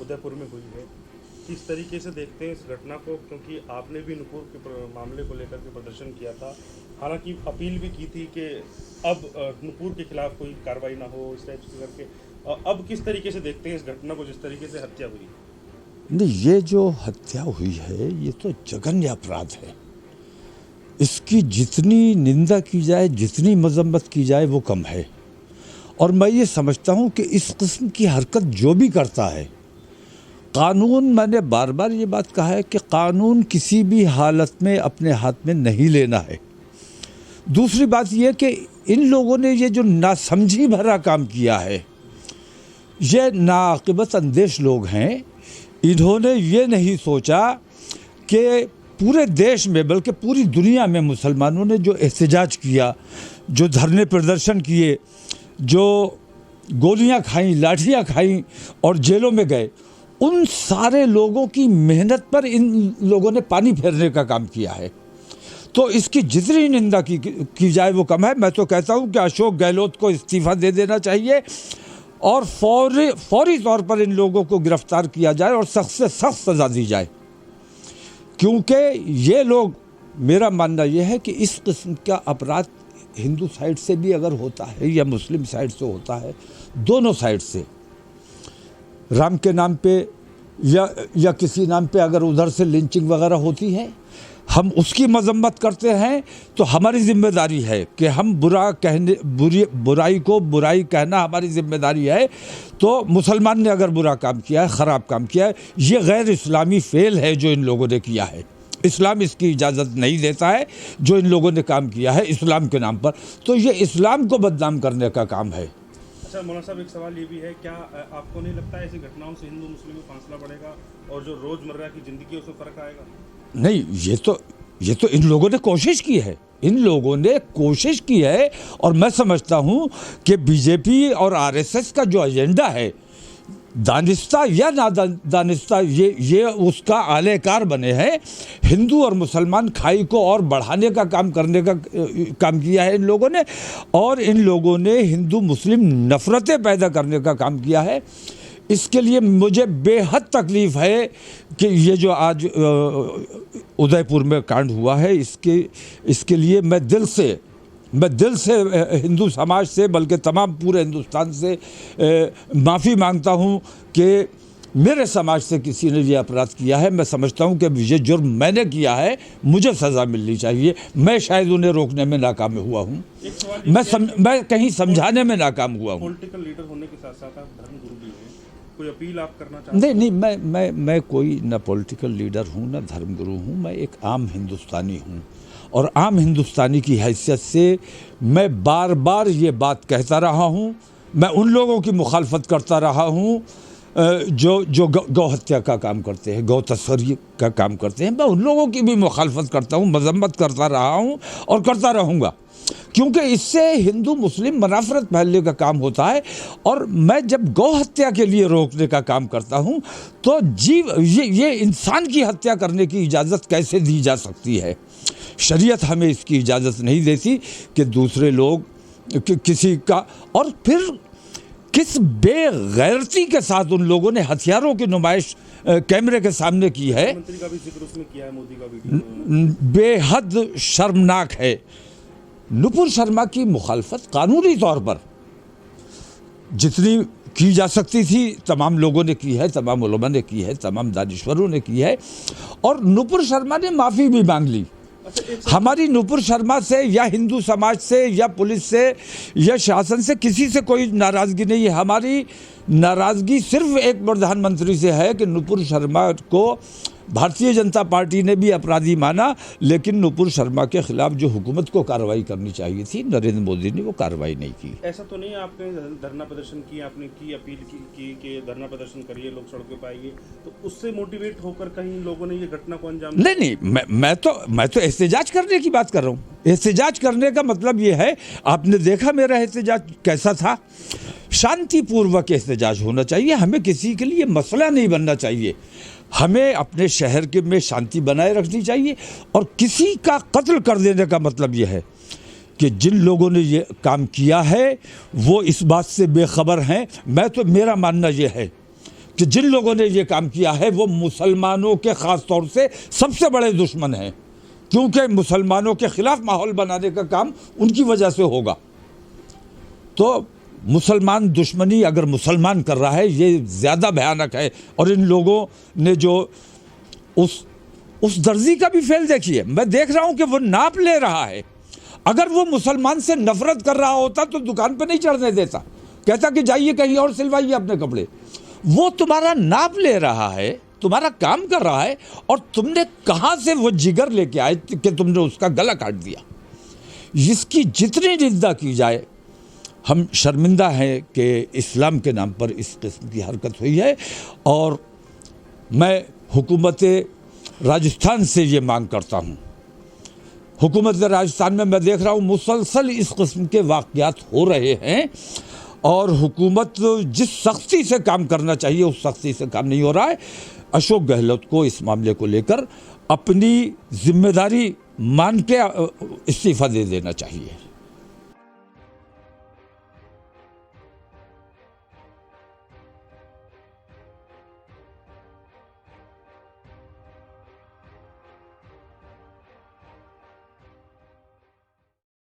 उदयपुर में हुई है, किस तरीके से देखते हैं इस घटना को? क्योंकि आपने भी नुपुर के मामले को लेकर के प्रदर्शन किया था, हालांकि अपील भी की थी कि अब नुपुर के खिलाफ कोई कार्रवाई ना हो, इस टाइप से करके। अब किस तरीके से देखते हैं इस घटना को, जिस तरीके से हत्या हुई? नहीं, ये जो हत्या हुई है ये तो जघन्य अपराध है। इसकी जितनी निंदा की जाए, जितनी मजम्मत की जाए वो कम है। और मैं ये समझता हूँ कि इस किस्म की हरकत जो भी करता है, कानून, मैंने बार बार ये बात कहा है कि कानून किसी भी हालत में अपने हाथ में नहीं लेना है। दूसरी बात ये कि इन लोगों ने ये जो नासमझी भरा काम किया है, ये नाआकिबत अंदेश लोग हैं। इन्होंने ये नहीं सोचा कि पूरे देश में बल्कि पूरी दुनिया में मुसलमानों ने जो एहतजाज किया, जो धरने प्रदर्शन किए, जो गोलियां खाईं, लाठियां खाईं और जेलों में गए, उन सारे लोगों की मेहनत पर इन लोगों ने पानी फेरने का काम किया है। तो इसकी जितनी निंदा की जाए वो कम है। मैं तो कहता हूं कि अशोक गहलोत को इस्तीफा दे देना चाहिए और फौरी तौर पर इन लोगों को गिरफ्तार किया जाए और सख्त से सख्त सज़ा दी जाए। क्योंकि ये लोग, मेरा मानना यह है कि इस किस्म का अपराध हिंदू साइड से भी अगर होता है या मुस्लिम साइड से होता है, दोनों साइड से, राम के नाम पे या किसी नाम पे अगर उधर से लिंचिंग वगैरह होती है, हम उसकी मजम्मत करते हैं तो हमारी जिम्मेदारी है कि हम बुराई को बुराई कहना हमारी जिम्मेदारी है। तो मुसलमान ने अगर बुरा काम किया है, ख़राब काम किया है, ये गैर इस्लामी फेल है जो इन लोगों ने किया है। इस्लाम इसकी इजाज़त नहीं देता है जो इन लोगों ने काम किया है इस्लाम के नाम पर। तो ये इस्लाम को बदनाम करने का काम है। अच्छा मौलाना साहब, एक सवाल ये भी है, क्या आपको नहीं लगता ऐसी घटनाओं से हिंदू मुस्लिम में फासला बढ़ेगा और जो रोज़मर्रा की ज़िंदगी है उसमें फ़र्क आएगा? नहीं, ये तो इन लोगों ने कोशिश की है, इन लोगों ने कोशिश की है। और मैं समझता हूं कि बीजेपी और आरएसएस का जो एजेंडा है, दानिस्ता या नादानिस्ता, ये उसका आलेकार बने हैं। हिंदू और मुसलमान खाई को और बढ़ाने का काम करने का काम किया है इन लोगों ने, और इन लोगों ने हिंदू मुस्लिम नफ़रतें पैदा करने का काम किया है। इसके लिए मुझे बेहद तकलीफ़ है कि ये जो आज उदयपुर में कांड हुआ है, इसके लिए मैं दिल से हिंदू समाज से, बल्कि तमाम पूरे हिंदुस्तान से माफ़ी मांगता हूँ कि मेरे समाज से किसी ने ये अपराध किया है। मैं समझता हूँ कि ये जुर्म मैंने किया है, मुझे सज़ा मिलनी चाहिए। मैं शायद उन्हें रोकने में नाकाम हुआ हूँ, मैं कहीं समझाने में नाकाम हुआ हूँ। पॉलिटिकल लीडर होने के साथ साथ आप धर्मगुरु भी हैं, कोई अपील आप करना चाहते हैं? नहीं, मैं कोई ना पॉलिटिकल लीडर हूँ ना धर्मगुरु हूँ। मैं एक आम हिंदुस्तानी हूँ, और आम हिंदुस्तानी की हैसियत से मैं बार बार ये बात कहता रहा हूँ। मैं उन लोगों की मुखालफत करता रहा हूँ जो गौ हत्या का काम करते हैं, गौ तस्करी का काम करते हैं। मैं उन लोगों की भी मुखालफत करता हूँ, मजम्मत करता रहा हूँ और करता रहूँगा, क्योंकि इससे हिंदू मुस्लिम मनाफरत फैलने का काम होता है। और मैं जब गौ हत्या के लिए रोकने का काम करता हूँ तो ये इंसान की हत्या करने की इजाज़त कैसे दी जा सकती है? शरीयत हमें इसकी इजाज़त नहीं देती कि दूसरे लोग किसी का, और फिर किस बेगैरती के साथ उन लोगों ने हथियारों की नुमाइश कैमरे के सामने की है, मंत्री का भी जिक्र उसमें किया है, मोदी का वीडियो, बेहद शर्मनाक है। नुपुर शर्मा की मुखालफत कानूनी तौर पर जितनी की जा सकती थी तमाम लोगों ने की है, तमाम उलमा ने की है, तमाम दानिश्वरों ने की है, और नुपुर शर्मा ने माफ़ी भी मांग ली। हमारी नुपुर शर्मा से या हिंदू समाज से या पुलिस से या शासन से किसी से कोई नाराज़गी नहीं है। हमारी नाराज़गी सिर्फ एक प्रधानमंत्री से है कि नुपुर शर्मा को भारतीय जनता पार्टी ने भी अपराधी माना, लेकिन नुपुर शर्मा के खिलाफ जो हुकूमत को कार्रवाई करनी चाहिए थी, नरेंद्र मोदी ने वो कार्रवाई नहीं की। ऐसा तो नहीं आपने धरना प्रदर्शन किया, आपने की अपील की कि धरना प्रदर्शन करिए, लोग सड़कों पर आइए, तो उससे मोटिवेट होकर कहीं लोगों ने ये घटना को अंजाम दिया? नहीं, मैं तो एहतजाज करने की बात कर रहा हूँ। एहतजाज करने का मतलब ये है, आपने देखा मेरा एहतजाज कैसा था, शांतिपूर्वक एहतजाज होना चाहिए। हमें किसी के लिए मसला नहीं बनना चाहिए, हमें अपने शहर के में शांति बनाए रखनी चाहिए। और किसी का कत्ल कर देने का मतलब यह है कि जिन लोगों ने ये काम किया है वो इस बात से बेखबर हैं। मेरा मानना यह है कि जिन लोगों ने ये काम किया है वो मुसलमानों के ख़ास तौर से सबसे बड़े दुश्मन हैं, क्योंकि मुसलमानों के ख़िलाफ़ माहौल बनाने का काम उनकी वजह से होगा। तो मुसलमान दुश्मनी अगर मुसलमान कर रहा है ये ज़्यादा भयानक है। और इन लोगों ने जो उस दर्जी का भी फेल देखिए, मैं देख रहा हूँ कि वो नाप ले रहा है। अगर वो मुसलमान से नफरत कर रहा होता तो दुकान पे नहीं चढ़ने देता, कहता कि जाइए कहीं और सिलवाइए अपने कपड़े। वो तुम्हारा नाप ले रहा है, तुम्हारा काम कर रहा है, और तुमने कहाँ से वो जिगर लेके आए कि तुमने उसका गला काट दिया। इसकी जितनी निंदा की जाए, हम शर्मिंदा हैं कि इस्लाम के नाम पर इस किस्म की हरकत हुई है। और मैं हुकूमत राजस्थान से ये मांग करता हूँ, हुकूमत राजस्थान में मैं देख रहा हूँ मुसलसल इस किस्म के वाक़यात हो रहे हैं, और हुकूमत जिस सख्ती से काम करना चाहिए उस सख्ती से काम नहीं हो रहा है। अशोक गहलोत को इस मामले को लेकर अपनी जिम्मेदारी मान के इस्तीफ़ा दे देना चाहिए।